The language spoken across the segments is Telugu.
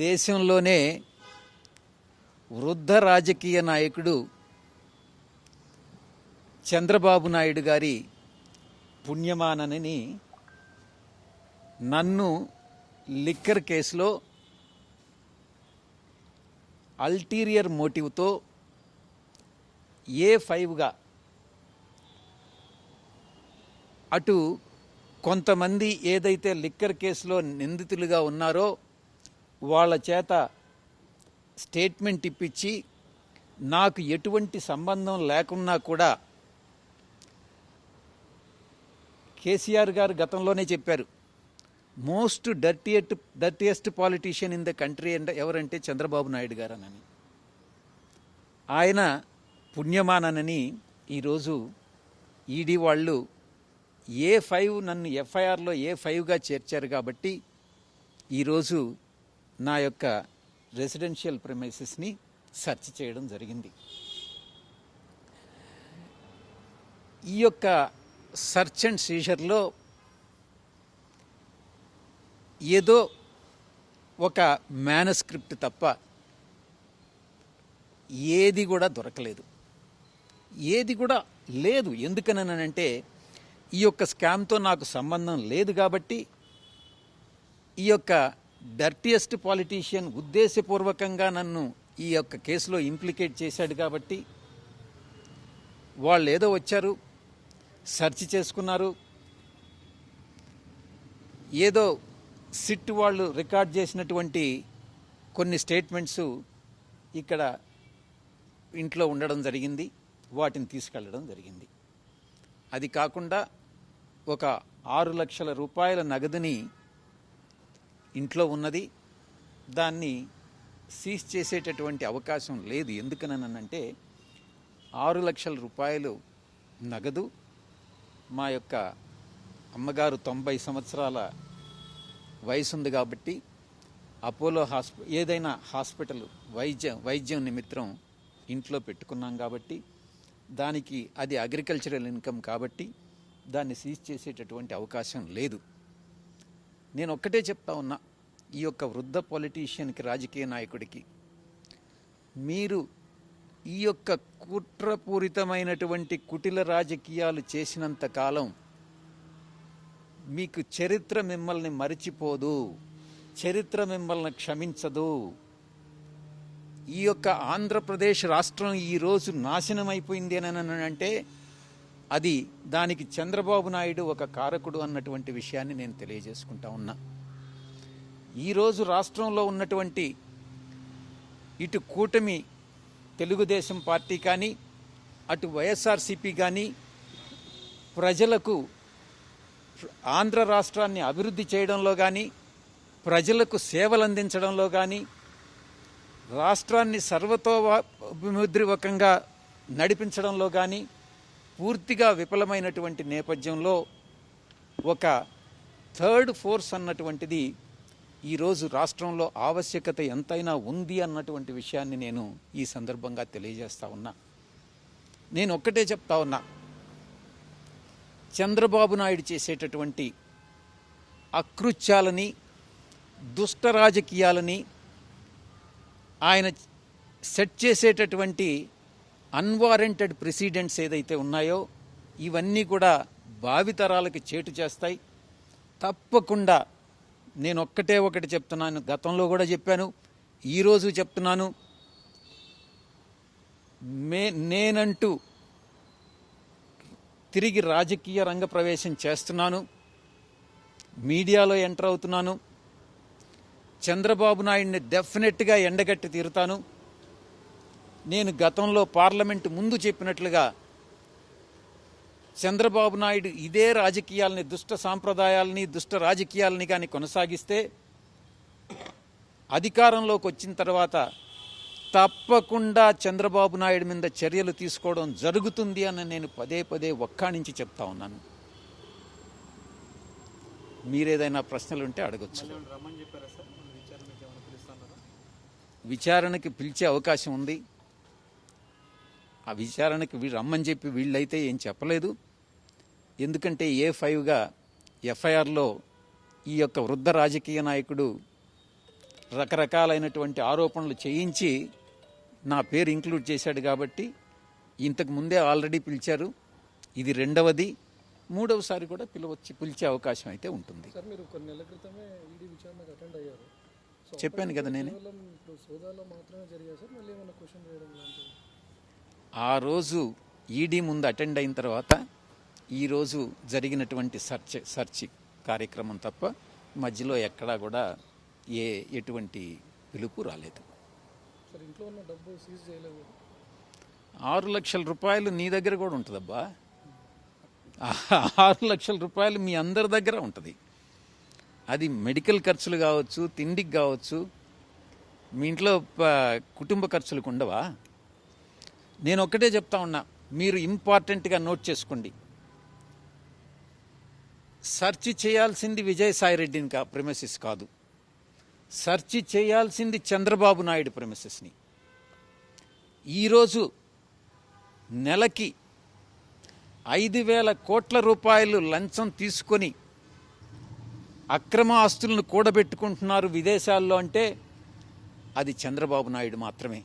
దేశంలోనే వృద్ధ రాజకీయ నాయకుడు చంద్రబాబు నాయుడు గారి పుణ్యమానని నన్ను లిక్కర్ కేసులో అల్టీరియర్ మోటివ్తో A5గా అటు కొంతమంది ఏదైతే లిక్కర్ కేసులో నిందితులుగా ఉన్నారో వాళ్ళ చేత స్టేట్మెంట్ ఇప్పించి నాకు ఎటువంటి సంబంధం లేకున్నా కూడా కేసీఆర్ గారు గతంలోనే చెప్పారు, most dirtiest politician in the country అంటే ఎవరంటే చంద్రబాబు నాయుడు గారు అని. ఆయన పుణ్యమానని ఈరోజు ఈడీ వాళ్ళు A5 నన్ను FIRలో A5గా చేర్చారు కాబట్టి ఈరోజు నా యొక్క రెసిడెన్షియల్ ప్రిమైసెస్ని సెర్చ్ చేయడం జరిగింది. ఈ యొక్క సెర్చ్ అండ్ సీజర్లో ఏదో ఒక మేనస్క్రిప్ట్ తప్ప ఏది కూడా దొరకలేదు, ఏది కూడా లేదు. ఎందుకనంటే ఈ యొక్క స్కామ్తో నాకు సంబంధం లేదు కాబట్టి, ఈ యొక్క డర్టియెస్ట్ పాలిటీషియన్ ఉద్దేశపూర్వకంగా నన్ను ఈ యొక్క కేసులో ఇంప్లికేట్ చేశాడు కాబట్టి వాళ్ళు ఏదో వచ్చారు, సెర్చ్ చేసుకున్నారు, ఏదో సిట్ వాళ్ళు రికార్డ్ చేసినటువంటి కొన్ని స్టేట్మెంట్స్ ఇక్కడ ఇంట్లో ఉండడం జరిగింది, వాటిని తీసుకెళ్ళడం జరిగింది. అది కాకుండా ఒక 6 లక్షల రూపాయల నగదుని ఇంట్లో ఉన్నది, దాన్ని సీజ్ చేసేటటువంటి అవకాశం లేదు. ఎందుకనంటే 6 లక్షల రూపాయలు నగదు మా యొక్క అమ్మగారు 90 సంవత్సరాల వయసు ఉంది కాబట్టి అపోలో ఏదైనా హాస్పిటల్ వైద్యం నిమిత్తం ఇంట్లో పెట్టుకున్నాం కాబట్టి దానికి అది అగ్రికల్చరల్ ఇన్కమ్ కాబట్టి దాన్ని సీజ్ చేసేటటువంటి అవకాశం లేదు. నేను ఒక్కటే చెప్తా ఉన్నా, ఈ యొక్క వృద్ధ పొలిటీషియన్కి, రాజకీయ నాయకుడికి, మీరు ఈ యొక్క కుట్రపూరితమైనటువంటి కుటిల రాజకీయాలు చేసినంత కాలం మీకు చరిత్ర మిమ్మల్ని మరిచిపోదు, చరిత్ర మిమ్మల్ని క్షమించదు. ఈ యొక్క ఆంధ్రప్రదేశ్ రాష్ట్రం ఈరోజు నాశనం అయిపోయింది అని అంటే అది దానికి చంద్రబాబు నాయుడు ఒక కారకుడు అన్నటువంటి విషయాన్ని నేను తెలియజేసుకుంటా ఉన్నా. ఈరోజు రాష్ట్రంలో ఉన్నటువంటి ఇటు కూటమి తెలుగుదేశం పార్టీ కానీ అటు వైఎస్ఆర్సీపీ కానీ ప్రజలకు ఆంధ్ర రాష్ట్రాన్ని అభివృద్ధి చేయడంలో కానీ ప్రజలకు సేవలు అందించడంలో కానీ రాష్ట్రాన్ని సర్వతోముద్రికంగా నడిపించడంలో కానీ పూర్తిగా విఫలమైనటువంటి నేపథ్యంలో ఒక థర్డ్ ఫోర్స్ అన్నటువంటిది ఈరోజు రాష్ట్రంలో ఆవశ్యకత ఎంతైనా ఉంది అన్నటువంటి విషయాన్ని నేను ఈ సందర్భంగా తెలియజేస్తా ఉన్నా. నేను ఒక్కటే చెప్తా ఉన్నా, చంద్రబాబు నాయుడు చేసేటటువంటి అకృత్యాలని, దుష్ట రాజకీయాలని, ఆయన సెట్ చేసేటటువంటి అన్వారెంటెడ్ ప్రెసిడెంట్స్ ఏదైతే ఉన్నాయో ఇవన్నీ కూడా భావితరాలకి చేటు చేస్తాయి. తప్పకుండా నేను ఒకటి చెప్తున్నాను, గతంలో కూడా చెప్పాను, ఈరోజు చెప్తున్నాను, నేనంటూ తిరిగి రాజకీయ రంగ ప్రవేశం చేస్తున్నాను, మీడియాలో ఎంటర్ అవుతున్నాను. చంద్రబాబు నాయుడిని డెఫినెట్గా ఎండగట్టి తీరుతాను. నేను గతంలో పార్లమెంటు ముందు చెప్పినట్లుగా చంద్రబాబు నాయుడు ఇదే రాజకీయాలని, దుష్ట సాంప్రదాయాలని, దుష్ట రాజకీయాలని కానీ కొనసాగిస్తే అధికారంలోకి వచ్చిన తర్వాత తప్పకుండా చంద్రబాబు నాయుడు మీద చర్యలు తీసుకోవడం జరుగుతుంది అని నేను పదే ఒక్కానించి చెప్తా ఉన్నాను. మీరేదైనా ప్రశ్నలుంటే అడగచ్చు. విచారణకి పిలిచే అవకాశం ఉంది. ఆ విచారణకి రమ్మని చెప్పి వీళ్ళైతే ఏం చెప్పలేదు. ఎందుకంటే A5గా FIRలో ఈ యొక్క వృద్ధ రాజకీయ నాయకుడు రకరకాలైనటువంటి ఆరోపణలు చేయించి నా పేరు ఇంక్లూడ్ చేశాడు కాబట్టి ఇంతకు ముందే ఆల్రెడీ పిలిచారు. ఇది రెండవది. మూడవసారి కూడా పిలిచే అవకాశం అయితే ఉంటుంది. సార్, మీరు కొన్ని నెలల క్రితమే ఈడీ విచారణకు అటెండ్ అయ్యారు. చెప్పాను కదా నేను. ఇప్పుడు సోదాలో మాత్రమే జరిగాయి సార్, మళ్ళీ ఏమైనా క్వశ్చన్ చేయడం లాంటివి? ఆ రోజు ఈడీ ముందు అటెండ్ అయిన తర్వాత ఈరోజు జరిగినటువంటి సర్చ్ కార్యక్రమం తప్ప మధ్యలో ఎక్కడా కూడా ఎటువంటి పిలుపు రాలేదు. సార్, ఇంట్లో ఉన్న డబ్బు సీజ్ చేయలేదు? 6 లక్షల రూపాయలు నీ దగ్గర కూడా ఉంటుందబ్బా. 6 లక్షల రూపాయలు మీ అందరి దగ్గర ఉంటుంది. అది మెడికల్ ఖర్చులు కావచ్చు, తిండికి కావచ్చు, మీ ఇంట్లో కుటుంబ ఖర్చులకు ఉండవా? నేను ఒక్కటే చెప్తా ఉన్నా, మీరు ఇంపార్టెంట్గా నోట్ చేసుకోండి. సెర్చ్ చేయాల్సింది విజయసాయిరెడ్డిని ప్రెమిసెస్ కాదు, సెర్చ్ చేయాల్సింది చంద్రబాబు నాయుడు ప్రెమిసెస్ని. ఈరోజు నెలకి 5,000 కోట్ల రూపాయలు లంచం తీసుకొని అక్రమ ఆస్తులను కూడబెట్టుకుంటున్నారు విదేశాల్లో అంటే అది చంద్రబాబు నాయుడు మాత్రమే.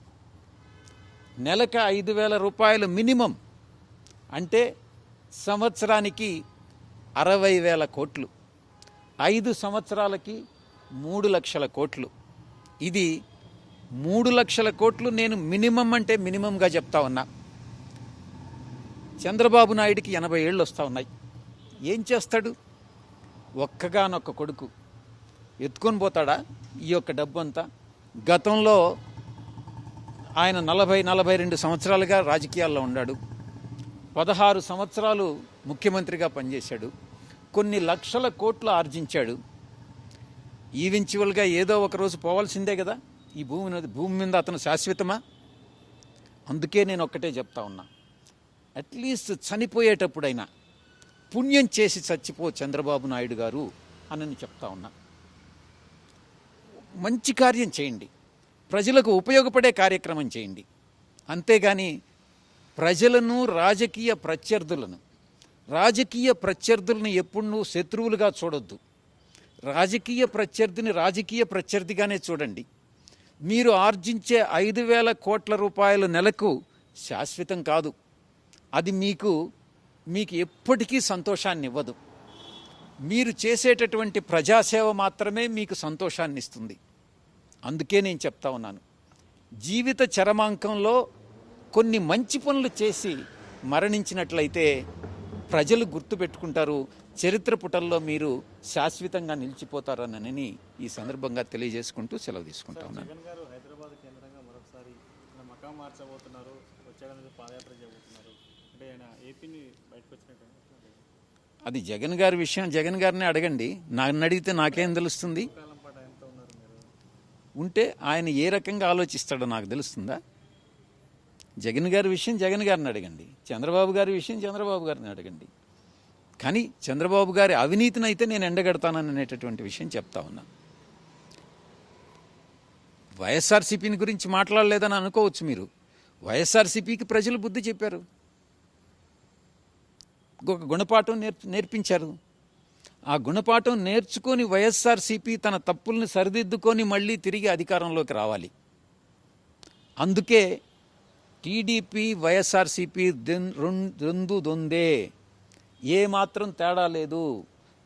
నెలకు 5,000 రూపాయలు మినిమం అంటే సంవత్సరానికి 60,000 కోట్లు, 5 సంవత్సరాలకి 3 లక్షల కోట్లు. ఇది 3 లక్షల కోట్లు నేను మినిమం అంటే మినిమంగా చెప్తా ఉన్నా. చంద్రబాబు నాయుడికి 80 ఏళ్ళు వస్తూ ఉన్నాయి. ఏం చేస్తాడు? ఒక్కగానొక్క కొడుకు ఎత్తుకొని పోతాడా ఈ యొక్క డబ్బు అంతా? గతంలో ఆయన 40-42 సంవత్సరాలుగా రాజకీయాల్లో ఉన్నాడు. 16 సంవత్సరాలు ముఖ్యమంత్రిగా పనిచేశాడు. కొన్ని లక్షల కోట్లు ఆర్జించాడు. ఈవెన్చువల్గా ఏదో ఒకరోజు పోవాల్సిందే కదా. ఈ భూమి మీద అతను శాశ్వతమా? అందుకే నేను ఒక్కటే చెప్తా ఉన్నా, అట్లీస్ట్ చనిపోయేటప్పుడైనా పుణ్యం చేసి చచ్చిపో చంద్రబాబు నాయుడు గారు అని చెప్తా ఉన్నా. మంచి కార్యం చేయండి, ప్రజలకు ఉపయోగపడే కార్యక్రమం చేయండి. అంతేగాని ప్రజలను రాజకీయ ప్రత్యర్థులను ఎప్పుడు నువ్వు శత్రువులుగా చూడొద్దు. రాజకీయ ప్రత్యర్థిగానే చూడండి. మీరు ఆర్జించే 5,000 కోట్ల రూపాయల నెలకు శాశ్వతం కాదు. అది మీకు ఎప్పటికీ సంతోషాన్ని ఇవ్వదు. మీరు చేసేటటువంటి ప్రజాసేవ మాత్రమే మీకు సంతోషాన్ని ఇస్తుంది. అందుకే నేను చెప్తా ఉన్నాను, జీవిత చరమాంకంలో కొన్ని మంచి పనులు చేసి మరణించినట్లయితే ప్రజలు గుర్తుపెట్టుకుంటారు, చరిత్ర పుటల్లో మీరు శాశ్వతంగా నిలిచిపోతారనని ఈ సందర్భంగా తెలియజేసుకుంటూ సెలవు తీసుకుంటా ఉన్నాను. జగన్ గారు హైదరాబాద్ కేంద్రంగా మరొకసారి మకాం మార్చబోతున్నారు, వచ్చేయడానికి పాదయాత్ర చేయబోతున్నారు అంటే ఆయన ఏపీని బయటకు వచ్చినట్టు. అది జగన్ గారి విషయం, జగన్ గారిని అడగండి. నన్ను అడిగితే నాకేం తెలుస్తుంది? కాలం పాటు ఆయనతో ఉన్నారు మీరు. ఉంటే ఆయన ఏ రకంగా ఆలోచిస్తాడో నాకు తెలుస్తుందా? జగన్ గారి విషయం జగన్ గారిని అడగండి, చంద్రబాబు గారి విషయం చంద్రబాబు గారిని అడగండి. కానీ చంద్రబాబు గారి అవినీతిని అయితే నేను ఎండగడతానని అనేటటువంటి విషయం చెప్తా ఉన్నా. వైఎస్ఆర్సీపీని గురించి మాట్లాడలేదని అనుకోవచ్చు మీరు. వైఎస్ఆర్సీపీకి ప్రజలు బుద్ధి చెప్పారు, ఒక గుణపాఠం నేర్పించారు. ఆ గుణపాఠం నేర్చుకొని వైఎస్ఆర్సీపీ తన తప్పుల్ని సరిదిద్దుకొని మళ్ళీ తిరిగి అధికారంలోకి రావాలి. అందుకే టీడీపీ వైఎస్ఆర్సీపీ రెండు దొందే, ఏ మాత్రం తేడా లేదు.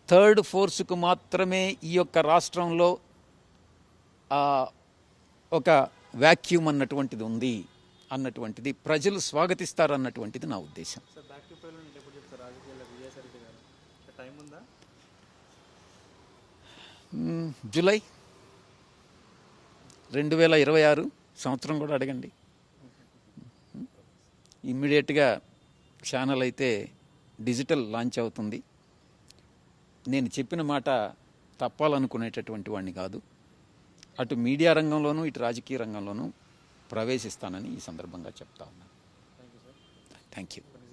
థర్డ్ ఫోర్స్కు మాత్రమే ఈ యొక్క రాష్ట్రంలో ఒక వ్యాక్యూమ్ అన్నటువంటిది ఉంది అన్నటువంటిది ప్రజలు స్వాగతిస్తారన్నటువంటిది నా ఉద్దేశం. జూలై 2026 సంవత్సరం కూడా అడగండి. ఇమ్మీడియట్గా ఛానల్ అయితే డిజిటల్ లాంచ్ అవుతుంది. నేను చెప్పిన మాట తప్పాలనుకునేటటువంటి వాడిని కాదు. అటు మీడియా రంగంలోనూ ఇటు రాజకీయ రంగంలోనూ ప్రవేశిస్తానని ఈ సందర్భంగా చెప్తా ఉన్నాను. Thank you.